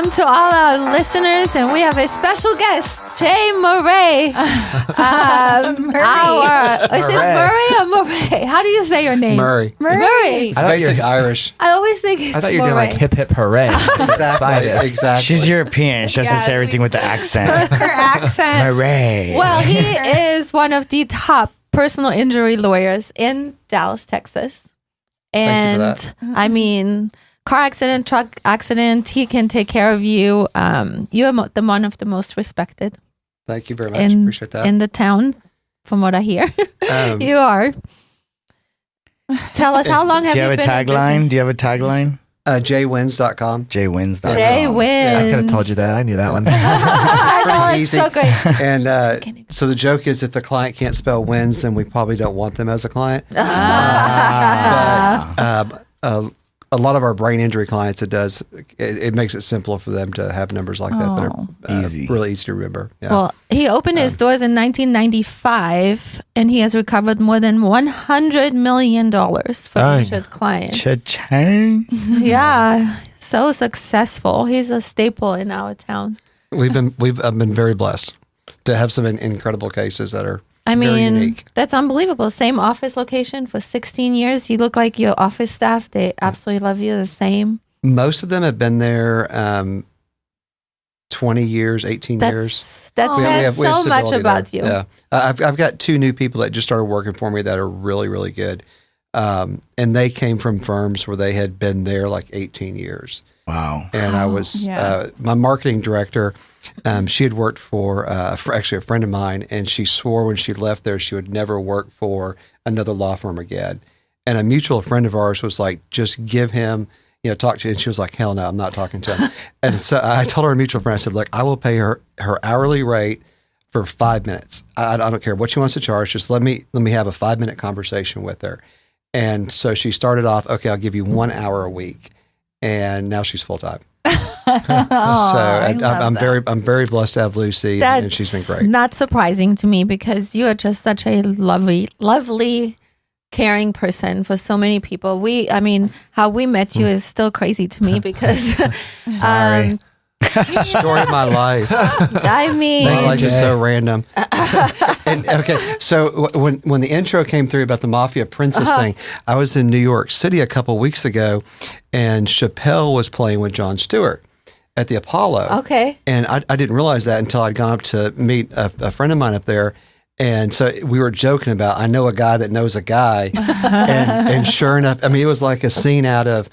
welcome to all our listeners, and we have a special guest, Jay Murray. Is it Murray or Murray? How do you say your name? Murray. It's basically Irish. I always think it's I thought you were doing Murray. like hip hip hooray. Exactly. She's European. She has to say everything with the accent. Her accent. Murray. Well, he is one of the top personal injury lawyers in Dallas, Texas. Thank you for And I mean, car accident, truck accident, he can take care of you. You are the one of the most respected Thank you very much. Appreciate that. in the town, from what I hear. You are. Tell us, how long have Do you you have a been in tagline? business? Do you have a tagline? JWins.com. JWins.com. Jay wins. I could have told you that. I knew that one. I know, Pretty it's easy. so great. And so the joke is, if the client can't spell wins, then we probably don't want them as a client. But a lot of our brain injury clients, it makes it simpler for them to have numbers like that are Easy. really easy to remember. Yeah. Well, he opened his doors in 1995, and he has recovered more than $100 million from injured clients. Cha-chang. Yeah, so successful. He's a staple in our town. I've been very blessed to have some incredible cases that are I very mean, unique. that's unbelievable. Same office location for 16 years. You look like your office staff. They absolutely love you the same. Most of them have been there 20 years, 18 years. That says We have so much stability about there. you. Yeah, I've got two new people that just started working for me that are really, really good, and they came from firms where they had been there like 18 years. Wow. And I was my marketing director. She had worked for actually a friend of mine, and she swore when she left there she would never work for another law firm again. And a mutual friend of ours was like, just give him, talk to you. And she was like, hell no, I'm not talking to him. And so I told her mutual friend, I said, look, I will pay her hourly rate for 5 minutes. I don't care what she wants to charge. Just let me have a 5-minute conversation with her. And so she started off, okay, I'll give you 1 hour a week. And now she's full time. I'm very blessed to have Lucy, and she's been great. Not surprising to me, because you are just such a lovely, caring person for so many people. How we met you is still crazy to me, because Sorry. Story of my life. I mean, My life is so random. And okay, so when the intro came through about the Mafia Princess thing, I was in New York City a couple weeks ago, and Chappelle was playing with Jon Stewart at the Apollo. Okay. And I didn't realize that until I'd gone up to meet a friend of mine up there. And so we were joking about, I know a guy that knows a guy. and sure enough, it was like a scene out of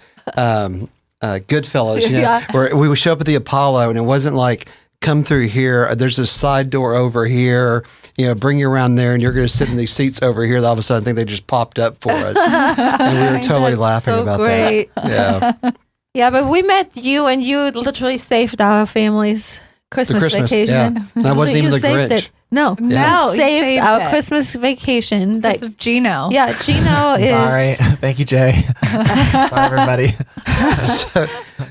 Goodfellas, where we would show up at the Apollo, and it wasn't like, come through here, there's a side door over here, bring you around there, and you're going to sit in these seats over here. All of a sudden, I think they just popped up for us. And we were totally laughing so about great. that. Yeah. Yeah, but we met you, and you literally saved our family's Christmas vacation. Yeah. And I wasn't even the saved Grinch. it. No, No, you you saved saved our it. Christmas vacation. Because of Gino. Yeah, Gino is. Sorry. Thank you, Jay. Bye, everybody.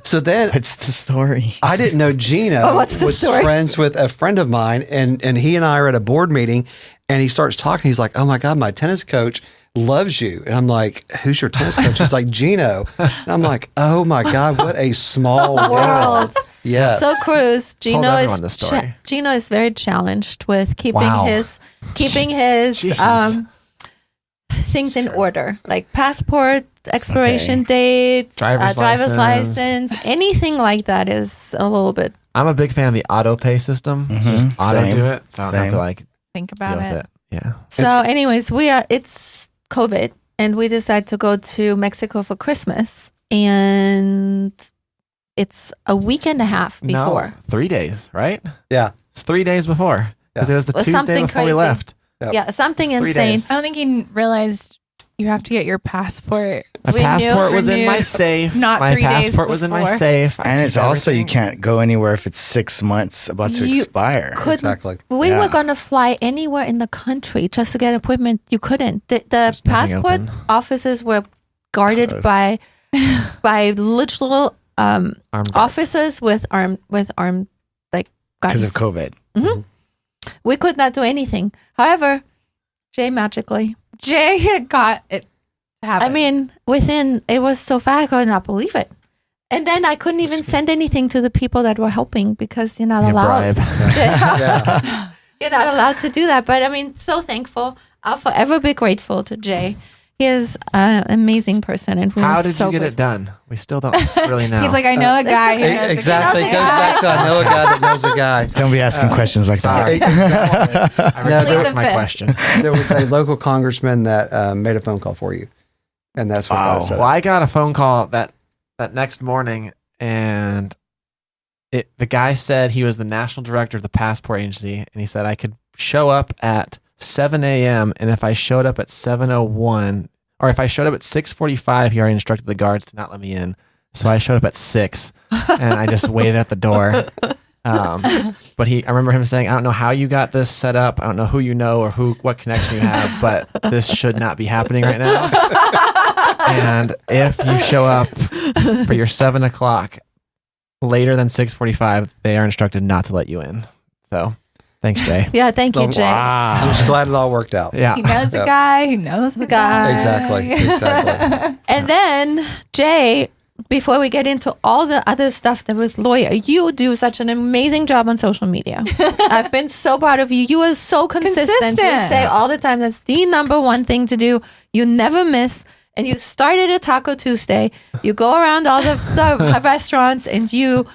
So then What's the story? I didn't know Gino what's the was story? friends with a friend of mine, and he and I are at a board meeting, and he starts talking. He's like, oh my God, my tennis coach loves you. And I'm like, who's your tennis coach? He's like, Gino. And I'm like, oh my God, what a small world. Yes. So Cruz, Gino everyone the story. Gino is very challenged with keeping Wow. his Jeez. things in order, like passport expiration date, Driver's license, anything like that is a little bit. I'm a big fan of the auto pay system. Just auto Same. do it, so I don't have Same. to like Think deal about with it. it. Yeah. So, anyways, it's COVID, and we decided to go to Mexico for Christmas, and it's a week and a half before. No, 3 days, right? Yeah. It's 3 days before, because it was the Well, Tuesday something before we crazy. left. Yep. Yeah, something It's 3 insane. days. I don't think he realized you have to get your passport. My We passport knew- was in my renewed safe. not my 3 days passport was in my before. safe. I And it's keep also, you everything. can't go anywhere if it's 6 months about to You expire. Couldn't. Exactly. We Yeah. were gonna fly anywhere in the country just to get appointment. You couldn't. The There's nothing passport open. offices were guarded Close. by literal Armed guards. officers with armed like guns. Because of COVID. We could not do anything. However, Jay magically. Jay got it to happen. I mean, it was so fast. I could not believe it. And then I couldn't even send anything to the people that were helping because you're not allowed. Yeah. You're not allowed to do that. But I mean, so thankful. I'll forever be grateful to Jay. He is an amazing person. And How did you get it done? We still don't really know. He's like, I know a guy. who knows a Exactly. guy. It goes back to I know a guy that knows a guy. Don't be asking questions like sorry. that. I Plead retract the my fifth. question. There was a local congressman that made a phone call for you. And that's what Wow. God said. Well, I got a phone call that next morning, and the guy said he was the national director of the passport agency, and he said I could show up at 7 a.m. and if I showed up at 7:01, or if I showed up at 6:45, he already instructed the guards to not let me in. So I showed up at 6, and I just waited at the door. But I remember him saying, I don't know how you got this set up. I don't know who you know or what connection you have, but this should not be happening right now. And if you show up for your 7 o'clock later than 6:45, they are instructed not to let you in. So thanks, Jay. Yeah, thank you, Jay. I'm Wow. just glad it all worked out. Yeah. He knows a guy who knows the guy. Exactly. And then, Jay, before we get into all the other stuff that with lawyer, you do such an amazing job on social media. I've been so proud of you. You are so consistent. You Consistent. say all the time that's the number one thing to do. You never miss. And you started a Taco Tuesday. You go around all the restaurants and you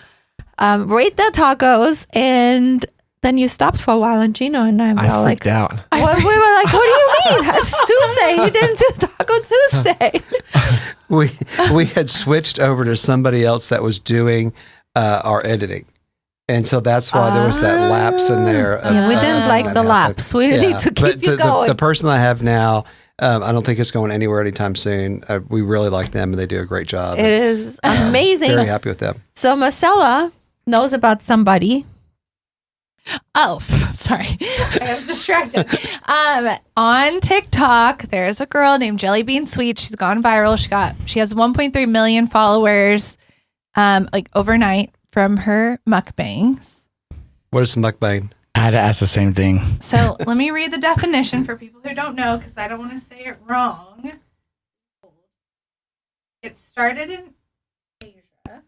rate the tacos. And then you stopped for a while. And Gino and I were I all like, freaked out. we were like, what do you mean? It's Tuesday. He didn't do Taco Tuesday. We had switched over to somebody else that was doing our editing. And so that's why there was that lapse in there. Yeah, we didn't like that the happened. lapse. We need to keep But you going. The person I have now, I don't think it's going anywhere anytime soon. We really like them and they do a great job. It is amazing. Very happy with them. So Marcella knows about somebody. Oh, sorry. I am distracted. On TikTok, there's a girl named Jelly Bean Sweet. She's gone viral. She has 1.3 million followers like overnight from her mukbangs. What is mukbang? I had to ask the same thing. So let me read the definition for people who don't know because I don't want to say it wrong. It started in Asia.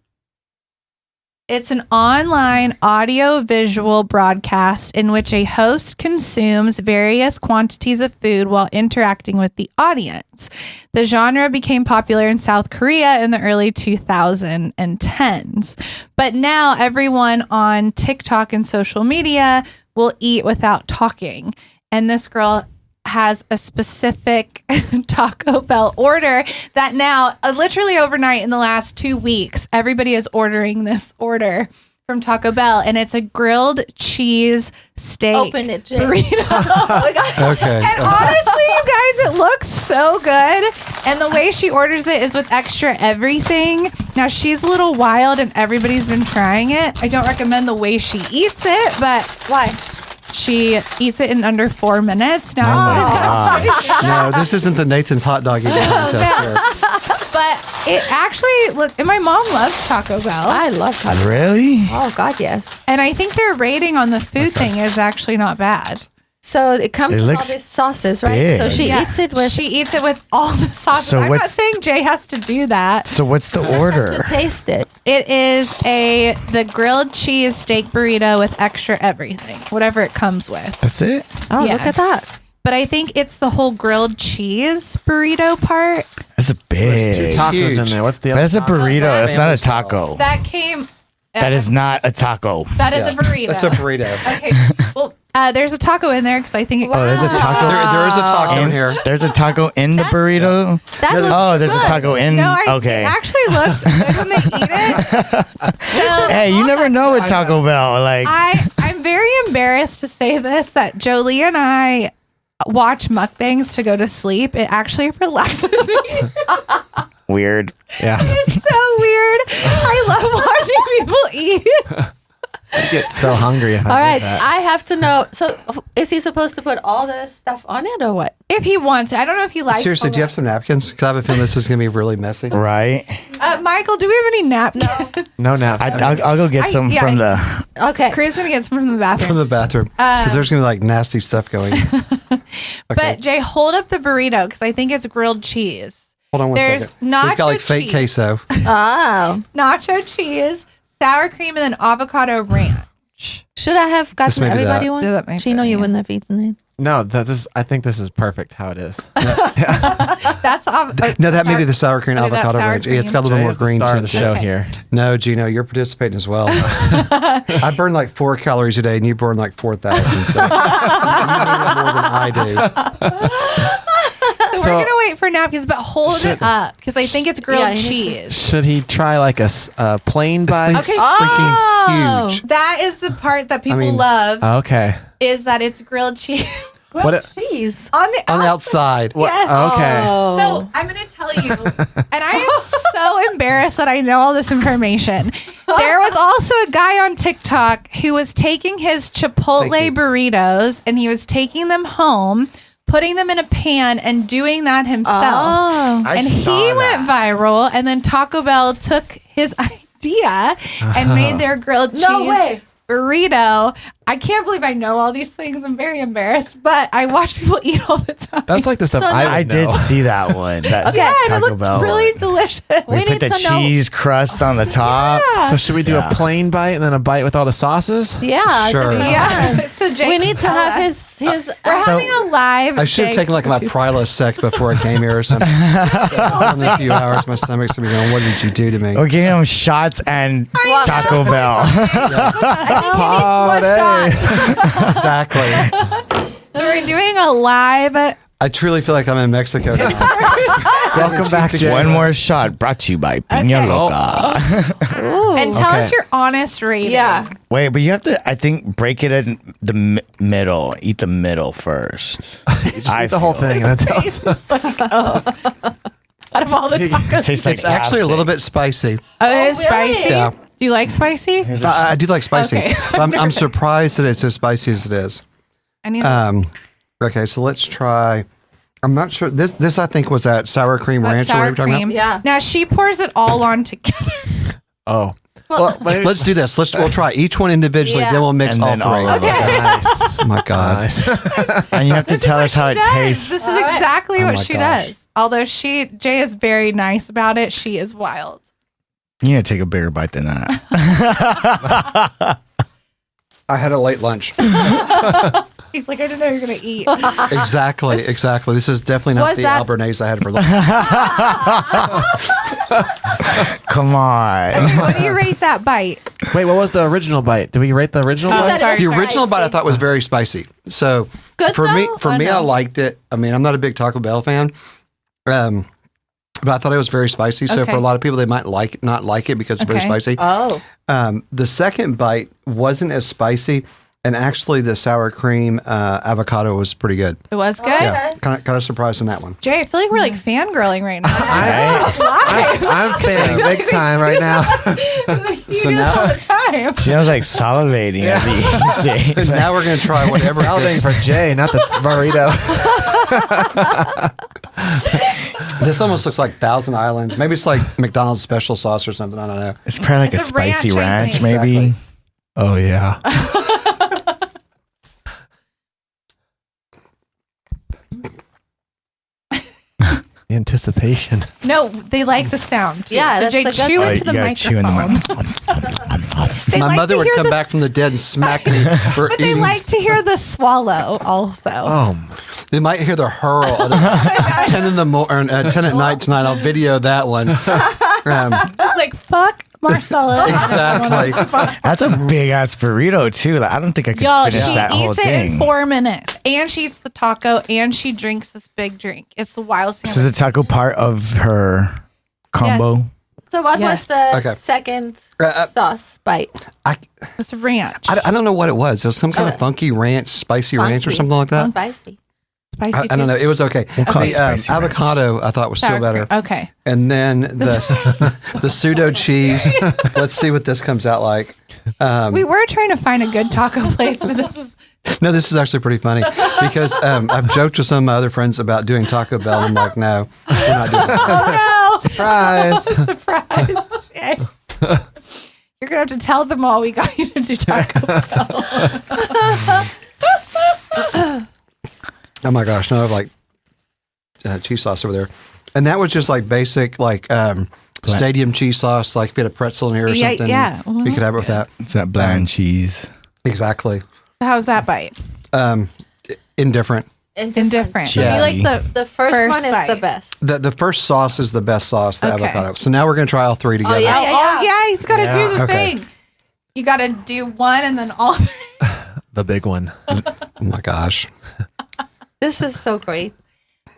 It's an online audio-visual broadcast in which a host consumes various quantities of food while interacting with the audience. The genre became popular in South Korea in the early 2010s. But now everyone on TikTok and social media will eat without talking. And this girl has a specific Taco Bell order that now, literally overnight in the last 2 weeks, everybody is ordering this order from Taco Bell, and it's a grilled cheese steak Open it, Jay. burrito. Oh my God. Okay. And honestly, you guys, it looks so good. And the way she orders it is with extra everything. Now, she's a little wild, and everybody's been trying it. I don't recommend the way she eats it, but Why? she eats it in under 4 minutes. Now, No, this isn't the Nathan's hot dog eating contest here. but it actually, look, and my mom loves Taco Bell. I love Taco. Really? Oh God, yes. And I think their rating on the food thing is actually not bad. So it comes It with all looks these sauces, right? big. So she Yeah. eats it with. She eats it with all the sauces. So I'm not what's- saying Jay has to do that. So what's the just have order? to taste it. It is the grilled cheese steak burrito with extra everything, whatever it comes with. That's it? Oh, Yeah. look at that. But I think it's the whole grilled cheese burrito part That's a Two big. tacos huge. in there. What's the other? That's a taco? burrito. That's not a Family taco. that came. That is not a taco. That is a burrito. That's a burrito. Okay. Well, there's a taco in there because I think it. Oh, there's a taco. There is a taco in here. There's a taco in the burrito. That looks Oh, there's a good. taco in. No, Okay. it actually looks good when they eat it. So, Hey, you never know with Taco Bell. Like, I'm very embarrassed to say this that Jolie and I watch mukbangs to go to sleep. It actually relaxes me. weird. Yeah. It's so weird. I love watching people eat. I get so hungry if I All do right, that. I have to know. So, is he supposed to put all the stuff on it or what? If he wants to. I don't know if he likes Seriously, do you have some napkins? Because I have a feeling this is going to be really messy. Right? Michael, do we have any napkins? No nap. I'll go get some yeah, from the. Okay. Cruz going to get some from the From bathroom. the bathroom. Because there's going to be like nasty stuff going. Okay. But Jay, hold up the burrito because I think it's grilled cheese. Hold on one There's second. We've got like nacho fake cheese. queso. Oh. nacho cheese, sour cream, and then avocado ranch. Should I have This gotten may be everybody that. one? Yeah, that may Gino, be, you yeah. wouldn't have eaten it. No, I think this is perfect how it is. That's No, that may be the sour cream Okay, that's avocado sour ranch. It's got a Jay little more is the green star to of the it. show Okay. here. No, Gino, you're participating as well. I burn like 4 calories a day, and you burn like 4,000. So you do it more than I do. So we're gonna wait for napkins, but hold Should- it up because I think it's grilled Yeah, you need cheese. Should he try like a plain bite? Thing's Okay. freaking huge. That is the part that people mean- love Okay. is that it's grilled cheese What? Cheese. on the On the outside. outside. Yes. Okay. Oh. So I'm going to tell you, and I am so embarrassed that I know all this information. There was also a guy on TikTok who was taking his Chipotle Thank you. burritos and he was taking them home, putting them in a pan and doing that himself. Oh. I And saw he that. went viral, and then Taco Bell took his idea and made their grilled cheese No way. burrito. I can't believe I know all these things. I'm very embarrassed, but I watch people eat all the time. That's like the stuff So I would I know. did see that one. That yeah, and it Taco looked Bell really one. delicious. We need put the to know- cheese crust on the top. So should we do Yeah. a plain bite and then a bite with all the sauces? Yeah. Sure. Yeah. So Jake, We need to tell have us. his We're So- having a live. I should have Jake taken like my Cruz. Prilosec before I came here or something. In a few hours, my stomach's gonna be going, what did you do to me? We're giving them shots and Taco Bell. I think he needs more shots. Exactly. So we're doing a live. I truly feel like I'm in Mexico now. Welcome back, Jay. One more shot brought to you by Pina Okay. Loca. And tell us Okay. your honest rating. Yeah. Wait, but you have to, I think, break it in the middle. Eat the middle first. Just eat the whole feel. thing. And then tell Face is like, oh. Out of all the tacos. It tastes like It's actually a little bit spicy. Oh, it is really? spicy. Yeah. Do you like spicy? I do like spicy. Okay. But I'm surprised that it's as spicy as it is. I need Okay, so let's try. I'm not sure. This I think was that sour cream ranch. or sour whatever you're talking cream. Yeah. Now she pours it all on together. Oh. Well, maybe- Let's do this. We'll try each one individually, Yeah. then we'll mix And all then three. all of them. Okay. Nice. Oh my God. Nice. And you have to tell us how it Does. tastes. This is All right. exactly Oh what my she gosh. does. Although Jay is very nice about it, she is wild. You need to take a bigger bite than that. I had a late lunch. He's like, I didn't know you were gonna eat. Exactly. This is definitely not Was the that- Albernaise I had for lunch. Come on. What do you rate that bite? Wait, what was the original bite? Did we rate the original Oh, bite? sorry. The original bite I Spicy. thought was very spicy. So Good for me, though, or I no? liked it. I mean, I'm not a big Taco Bell fan, but I thought it was very spicy. So Okay. for a lot of people, they might not like it because it's very Okay. spicy. Oh. The second bite wasn't as spicy, and actually the sour cream avocado was pretty good. It was good. Yeah, kind of surprised on that one. Jay, I feel like we're like fangirling right now. I'm fanning big time right now. We see So you do this now- all the time. She was like salivating as he eats And it. now we're gonna try whatever. Salivating for Jay, not the burrito. This almost looks like Thousand Islands. Maybe it's like McDonald's special sauce or something. I don't know. It's probably like a It's a ranch, spicy I ranch, think. maybe. Exactly. Oh, yeah. The anticipation. No, they like the sound. Too. Yeah, so that's Jay, the good chew thing. into the You gotta chew in the microphone. They My like mother to would hear come the back from the dead and smack me for But they eating. like to hear the swallow also. Oh, They might hear the hurl at 10 in the 10 at night tonight. I'll video that one. It's like, fuck Marcella. Exactly. That's a big ass burrito, too. Like, I don't think I could Y'all, finish she that whole eats it thing. in 4 minutes. And she eats the taco and she drinks this big drink. It's the wildest thing. This is the taco part of her combo. So what Yes. was the Okay. second Uh, sauce bite? It's a ranch. I don't know what it was. It was some kind of funky ranch, spicy ranch or Funky. something like that. Spicy. Spicy I don't too. know. It was okay. call it The spicy ranch. avocado I thought was still Sour better. cream. Okay. And then the pseudo cheese. Let's see what this comes out like. We were trying to find a good taco place, but this is No, this is actually pretty funny because I've joked with some of my other friends about doing Taco Bell. I'm like, no, we're not doing that. oh no. surprise. Surprise. Jay. You're gonna have to tell them all we got you to do Taco Bell. Oh my gosh, no, I have like cheese sauce over there. And that was just like basic, like stadium cheese sauce, like if you had a pretzel in here or something. Yeah. You could have it with that. It's that bland cheese. Exactly. How's that bite? Indifferent. Indifferent. Yeah. You like The first one is bite. the best. The first sauce is the best sauce, the Okay. avocado. So now we're going to try all three together. yeah. Oh, yeah, he's got to do the Okay. thing. You got to do one and then all three. The big one. Oh my gosh. This is so great.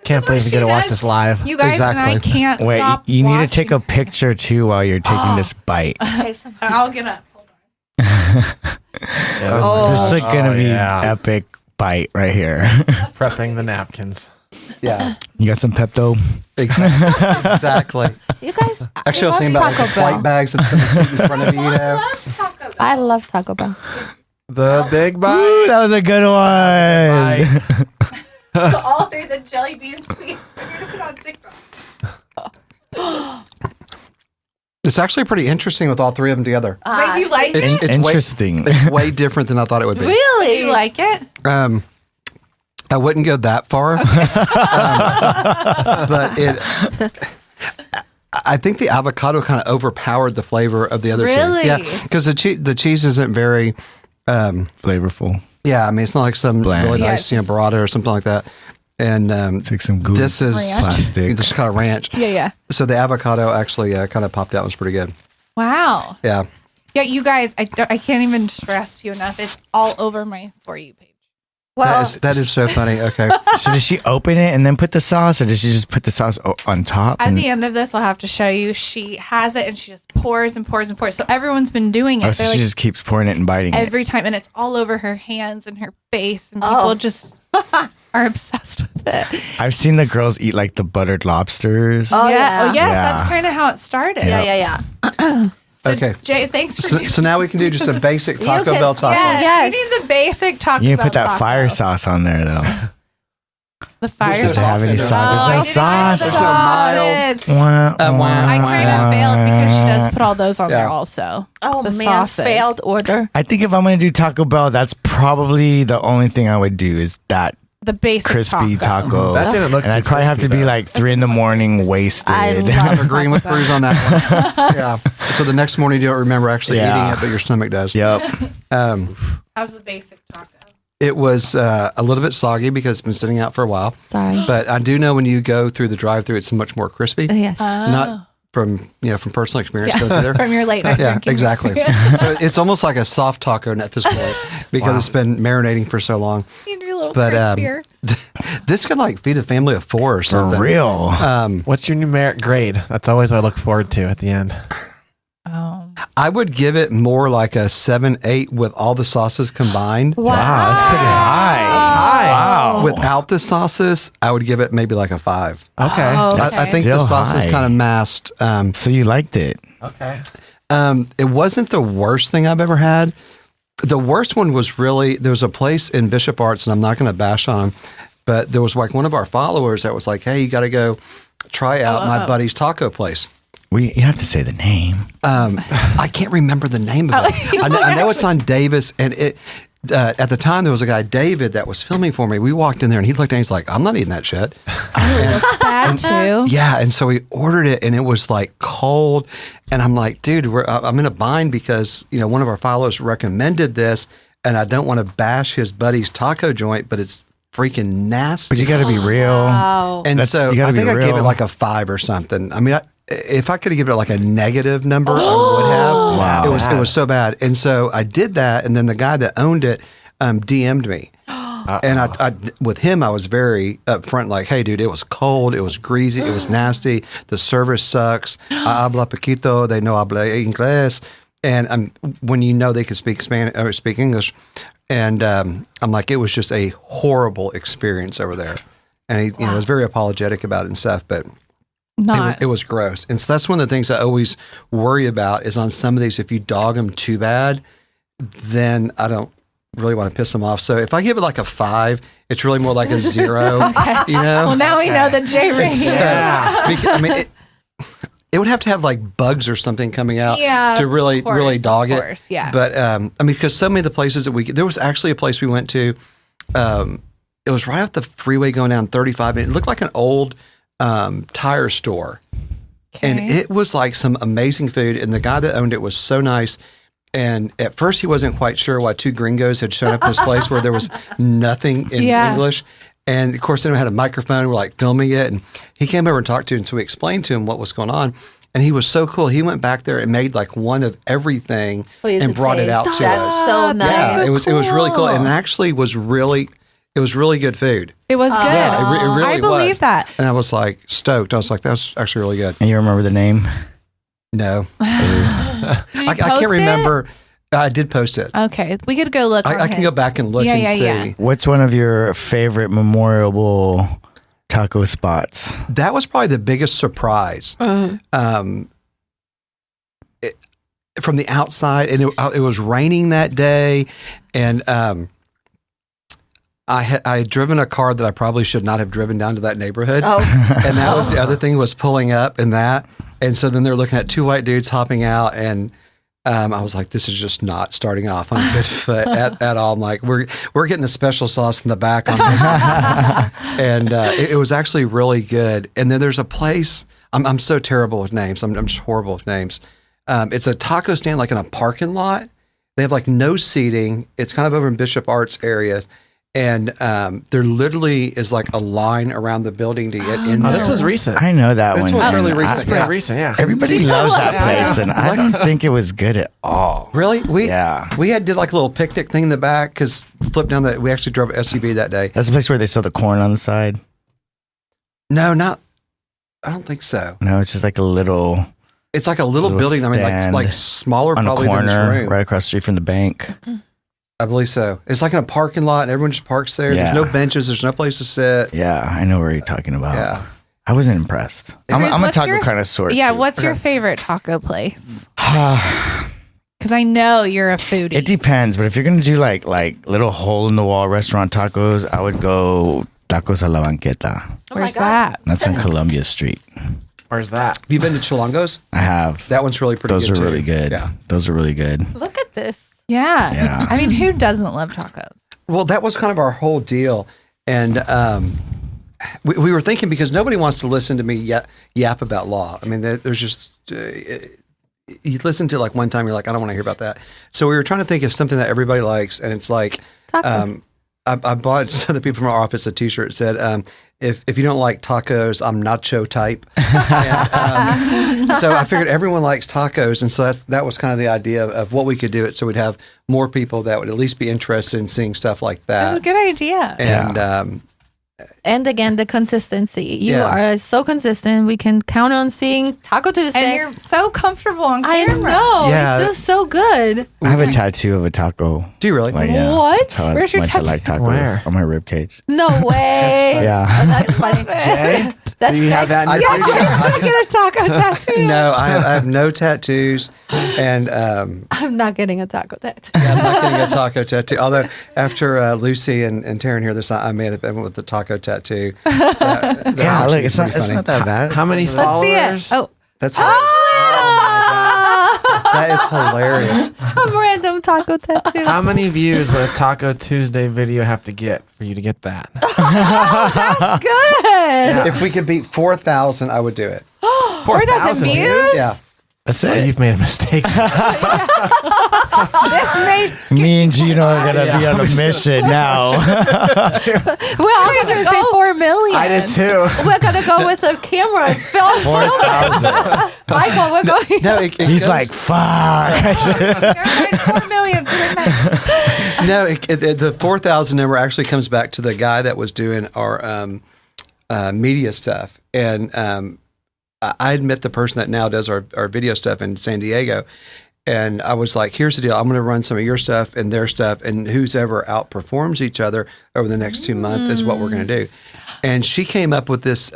Can't believe you get to watch this live. You guys and I Exactly. can't Wait, stop you need to watching. take a picture too while you're taking this bite. Okay, so I'll get up. Hold on. This is gonna be yeah. epic bite right here. Prepping the napkins. Yeah. You got some Pepto? Exactly. you guys, Actually, I was love thinking about like Taco the flight Bell. bags that come sit in front of you, you know? I love Taco Bell. The big bite. Ooh, that was a good one. So all three of the jelly bean sweets. You're going to put on TikTok. It's actually pretty interesting with all three of them together. Wait, you like It's, it? it's Interesting. it's way different than I thought it would be. Really? You like it? I wouldn't go that far, but I think the avocado kind of overpowered the flavor of the other Really? two. Yeah, because the cheese isn't very. Flavorful. Yeah, I mean it's not like some Bland. really Yeah, nice it's just- burrata or something like that. And It's like some good this is Ranch. plastic. this is kind of ranch. Yeah. So the avocado actually kind of popped out. It was pretty good. Wow. Yeah. Yeah, you guys, I can't even stress you enough. It's all over my For You page. Well, That is so funny. Okay. So does she open it and then put the sauce, or does she just put the sauce on top? At And, the end of this, I'll have to show you. She has it and she just pours and pours and pours. So everyone's been doing it. oh, so They're she like just keeps pouring it and biting it. every time, and it's all over her hands and her face, and people just are obsessed with it. I've seen the girls eat like the buttered lobsters. Oh, yeah. yeah. Oh, yes, Yeah. that's kind of how it started. yeah. So, Okay. Jay, thanks for So now we can do just a basic Taco can- Bell taco. Yes, Yes. we need the basic Taco You need to Bell put that taco. fire sauce on there though. The fire There's Does it have any sauce. sauce? Oh, There's no I didn't have sauce. the There's no mild- sauces. I kind of failed because she does put all those on there Yeah. also. Oh The man, sauces. failed order. I think if I'm gonna do Taco Bell, that's probably the only thing I would do is that The basic crispy taco. That didn't look and too I'd probably have to crispy, be though. like 3 a.m. wasted. I I'm love agreeing with Cruz on that one. Yeah. So the next morning you don't remember actually Yeah. eating it, but your stomach does. Yep. How's the basic taco? It was a little bit soggy because it's been sitting out for a while. Sorry. But I do know when you go through the drive-through, it's much more crispy. Yes. Not from personal experience. Go through there. From your late night Yeah, drinking exactly. experience. So it's almost like a soft taco at this point because it's been marinating for so long. You'd be a little But crispier. this can like feed a family of 4 or For something. real. What's your numeric grade? That's always what I look forward to at the end. I would give it more like a 7-8 with all the sauces combined. Wow. Wow, that's pretty high. Wow. Without the sauces, I would give it maybe like a 5. Okay. Oh, I okay. think the Still sauces high. kind of masked. So you liked it? Okay. It wasn't the worst thing I've ever had. The worst one was really, there was a place in Bishop Arts, and I'm not going to bash on them, but there was like one of our followers that was like, hey, you got to go try out my buddy's taco place. You have to say the name. I can't remember the name of it. I know it's on Davis, and it. At the time, there was a guy, David, that was filming for me. We walked in there, and he looked at me, he's like, I'm not eating that shit. Bad too. Yeah, and so we ordered it, and it was like cold. And I'm like, dude, I'm in a bind because one of our followers recommended this, and I don't want to bash his buddy's taco joint, but it's freaking nasty. But you got to be real. Wow. And That's- so you gotta I be think I gave it real. like a 5 or something. I mean, if I could have given it like a negative number, I would have. Wow. It was so bad. And so I did that, and then the guy that owned it DM'd me. And I with him, I was very upfront, like, hey, dude, it was cold, it was greasy, it was nasty, the service sucks, habla poquito, they no habla inglés. And when they could speak Spanish or speak English. And I'm like, it was just a horrible experience over there. And he was very apologetic about it and stuff, but it was gross. And so that's one of the things I always worry about is on some of these, if you dog them too bad, then I don't really want to piss them off. So if I give it like a 5, it's really more like a 0. Well, now we know that Jay rated. I mean, it would have to have like bugs or something coming out to really, of course, really dog of it. course, yeah. But I mean, because so many of the places that there was actually a place we went to. It was right off the freeway going down 35. And it looked like an old tire store. And it was like some amazing food. And the guy that owned it was so nice. And at first, he wasn't quite sure why two gringos had shown up in this place where there was nothing in English. And of course, they had a microphone. We're like filming it. And he came over and talked to him. So we explained to him what was going on. And he was so cool. He went back there and made like one of everything and brought it out to us. That's so nice. Yeah, it was really cool. And it actually was really good food. It was good. Yeah, it really I believe was. that. And I was like stoked. I was like, that's actually really good. And you remember the name? No. Did you I can't post remember. I did post it. Okay, we could go look. I can go back and look and see. What's one of your favorite memorable taco spots? That was probably the biggest surprise. From the outside, and it was raining that day, and I had driven a car that I probably should not have driven down to that neighborhood. And that was the other thing, was pulling up and that. And so then they're looking at two white dudes hopping out, and I was like, this is just not starting off on a good foot at all. I'm like, we're getting the special sauce in the back on this. And it was actually really good. And then there's a place, I'm so terrible with names. I'm just horrible with names. It's a taco stand like in a parking lot. They have like no seating. It's kind of over in Bishop Arts area. And there literally is like a line around the building to get in there. This was recent. I know that This one. was really And recent. It's pretty recent, yeah. Everybody loves that place, and I don't think it was good at all. Really? We did like a little picnic thing in the back because flipped down we actually drove an SUV that day. That's the place where they sell the corn on the side? No, I don't think so. No, it's just like a little It's like a little building. I mean, stand like smaller on a probably than this corner room. right across the street from the bank. I believe so. It's like in a parking lot and everyone just parks there. Yeah. There's no benches. There's no place to sit. Yeah, I know where you're talking about. Yeah. I wasn't impressed. I'm a What's taco your- kind of sort. Yeah, too. what's your favorite taco place? Because I know you're a foodie. It depends, but if you're gonna do like little hole in the wall restaurant tacos, I would go Tacos a la Banqueta. Where's that? That's on Columbia Street. Where's that? Have you been to Chilongos? I have. That one's really pretty Those good are too. really good. Yeah. Those are really good. Look at this. Yeah. Yeah. I mean, who doesn't love tacos? Well, that was kind of our whole deal. And we were thinking, because nobody wants to listen to me yap about law. I mean, there's just, you listen to like one time, you're like, I don't want to hear about that. So we were trying to think of something that everybody likes. And it's like, Tacos. I bought some of the people from our office a T-shirt that said, if you don't like tacos, I'm nacho type. And, so I figured everyone likes tacos, and so that was kind of the idea of what we could do it, so we'd have more people that would at least be interested in seeing stuff like That's a that. good idea. And And again, the consistency. You Yeah. are so consistent. We can count on seeing Taco Tuesday. And you're so comfortable on I camera. know. Yeah. It feels so good. I have a tattoo of a taco. do you really? Like, yeah, What? that's how Where's your much tattoo? I like tacos Where? on my rib cage. No way. Yeah. That's funny. Jay? That's Do you have that in next. your Yeah, you're gonna get a taco tattoo. No, I have no tattoos, and I'm not getting a taco tattoo. I'm not getting a taco tattoo. Although after Lucy and Taryn here this night, I made it with the taco tattoo. Yeah, look, it's not that bad. How many Let's followers? see it. Oh. That's Ah! that is hilarious. Some random taco tattoo. How many views would a Taco Tuesday video have to get for you to get that? Good. If we could beat 4,000, I would do it. 4,000 views? Yeah. That's Oh, it. you've made a mistake. This made Me and Gino are gonna be on a mission now. We're all I was gonna gonna say go. 4 million. I did too. We're gonna go with a camera and film. 4,000. Michael, we're going. No, it He's goes- like, fuck. Everybody 4 million. no. The 4,000 number actually comes back to the guy that was doing our media stuff, and I admit the person that now does our video stuff in San Diego. And I was like, here's the deal. I'm going to run some of your stuff and their stuff, and who's ever outperforms each other over the next 2 months is what we're going to do. And she came up with this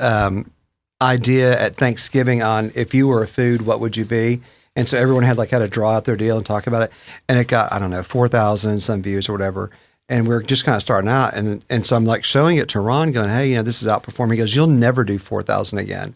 idea at Thanksgiving on, if you were a food, what would you be? And so everyone had to draw out their deal and talk about it. And it got, I don't know, 4,000 some views or whatever. And we're just kind of starting out. And so I'm like showing it to Ron going, hey, this is outperforming. He goes, you'll never do 4,000 again.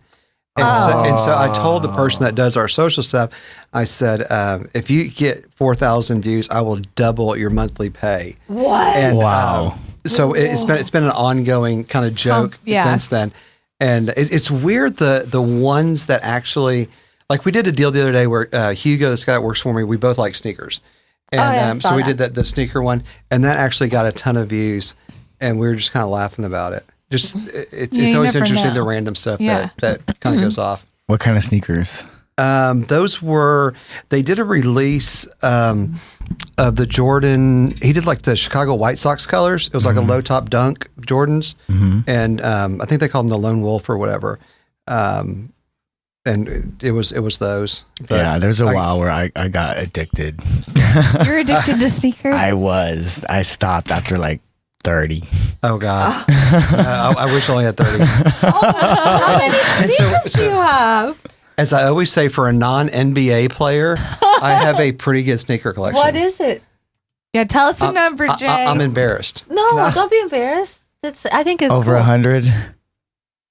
And so I told the person that does our social stuff, I said, if you get 4,000 views, I will double your monthly pay. What? And, Wow. so it's been an ongoing kind of joke Yeah. since then. And it's weird the ones that actually, like we did a deal the other day where Hugo, this guy that works for me, we both like sneakers. And so we did the sneaker one, and that actually got a ton of views, and we were just kind of laughing about it. Just it's always interesting the random stuff that kind of goes off. What kind of sneakers? Those were, they did a release of the Jordan. He did like the Chicago White Sox colors. It was like a low top dunk Jordans, and I think they called them the Lone Wolf or whatever. And it was those. But yeah, there's a while where I got addicted. You're addicted to sneakers? I stopped after like 30. Oh God, I wish I only had 30. How many sneakers do you have? As I always say, for a non-NBA player, I have a pretty good sneaker collection. What is it? Yeah, tell us the number, Jay. I'm embarrassed. No, don't be embarrassed. I think it's over cool. 100.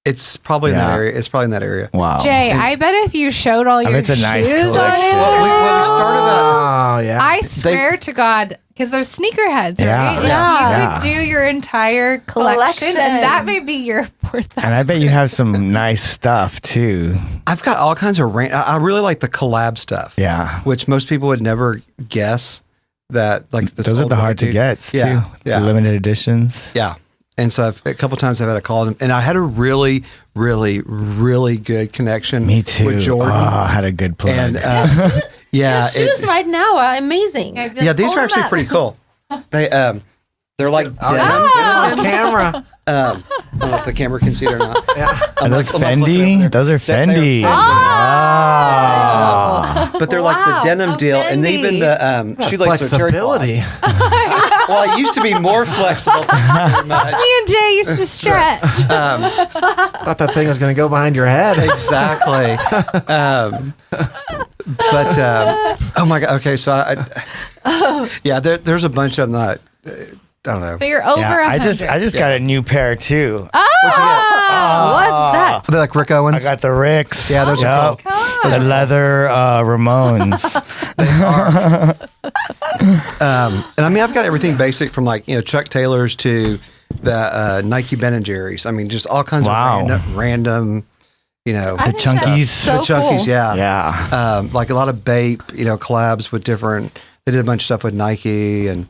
It's probably in that area. It's probably in that area. Wow. Jay, I bet if you showed all your it's a shoes nice on collection. Instagram, We started about. Oh yeah. I swear to God, because they're sneakerheads, Yeah, right? yeah. You could do your entire collection, and that may be your 4,000. And I bet you have some nice stuff too. I've got all kinds of. I really like the collab stuff. Yeah. Which most people would never guess that. Like this Those are old the white hard to dude. get too. Yeah, yeah. The limited editions. Yeah. And so a couple times I've had to call them, and I had a really, really, really good connection. Me too. With Jordan. Oh, I had a good plug. And yeah, Your shoes right now are amazing. yeah, these are actually pretty cool. They're like denim. Camera. I don't know if the camera can see it or not. Are those Fendi? Those are Fendi. They're Ah. But they're like the denim deal, and even the shoelaces are terry cloth. Flexibility. Well, I used to be more flexible. Very much. Me and Jay used to stretch. Thought that thing was going to go behind your head. Exactly. But oh my God. Okay, so there's a bunch of them that I don't know. So you're over Yeah, 100. I just got a new pair too. What's that? Are they like Rick Owens? I got the Ricks. Yeah, those are cool. The leather Ramones. And I mean, I've got everything basic from like Chuck Taylors to the Nike Ben and Jerry's. I mean, just all kinds of random. I The think chunkies. that's so the chunkies, cool. yeah. Yeah. Like a lot of Bape, collabs with different. They did a bunch of stuff with Nike and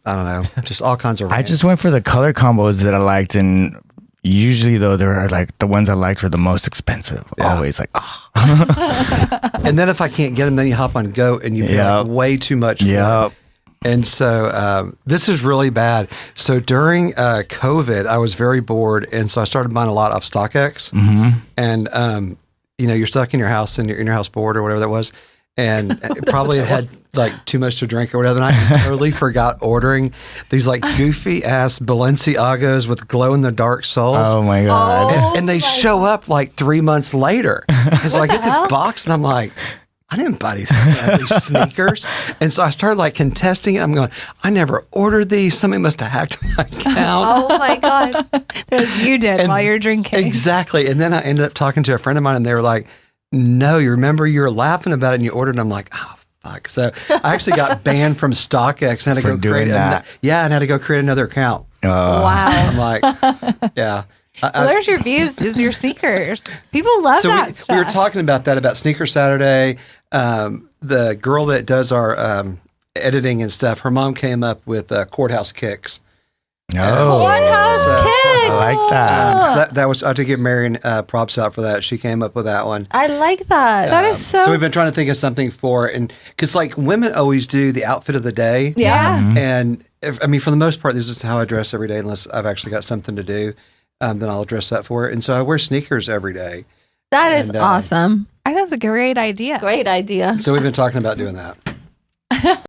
I don't know, just all kinds of. I just went for the color combos that I liked, and usually though they were like the ones I liked were the most expensive. Yeah. Always like, And then if I can't get them, then you hop on Goat and you pay like way too much. For Yep. it. And so this is really bad. So during COVID, I was very bored, and so I started buying a lot off StockX. Mm-hmm. And you're stuck in your house and you're in your house bored or whatever that was, and probably had like too much to drink or whatever. And I totally forgot ordering these like goofy ass Balenciagas with glow in the dark soles. Oh my god. And they show up like 3 months later. And so I get this box and I'm like, I didn't buy these sneakers. And so I started like contesting it. I'm going, I never ordered these. Somebody must have hacked my account. Oh my God. You did while you're drinking. Exactly. And then I ended up talking to a friend of mine and they were like, no, you remember you were laughing about it and you ordered. And I'm like, oh, fuck. So I actually got banned from StockX and had to For go doing create that. and had to go create another account. Wow. I'm like, yeah. Well, there's your views, is your sneakers. People love So that stuff. we were talking about that, about Sneaker Saturday. The girl that does our editing and stuff, her mom came up with courthouse kicks. Oh, Courthouse kicks. I like that. So that was, I have to give Marion props out for that. She came up with that one. I like that. That is so. So we've been trying to think of something for, and because like women always do the outfit of the day. Yeah. And I mean, for the most part, this is how I dress every day, unless I've actually got something to do. Then I'll dress up for it. And so I wear sneakers every day. That is And, awesome. I think that's a great idea. Great idea. So we've been talking about doing that.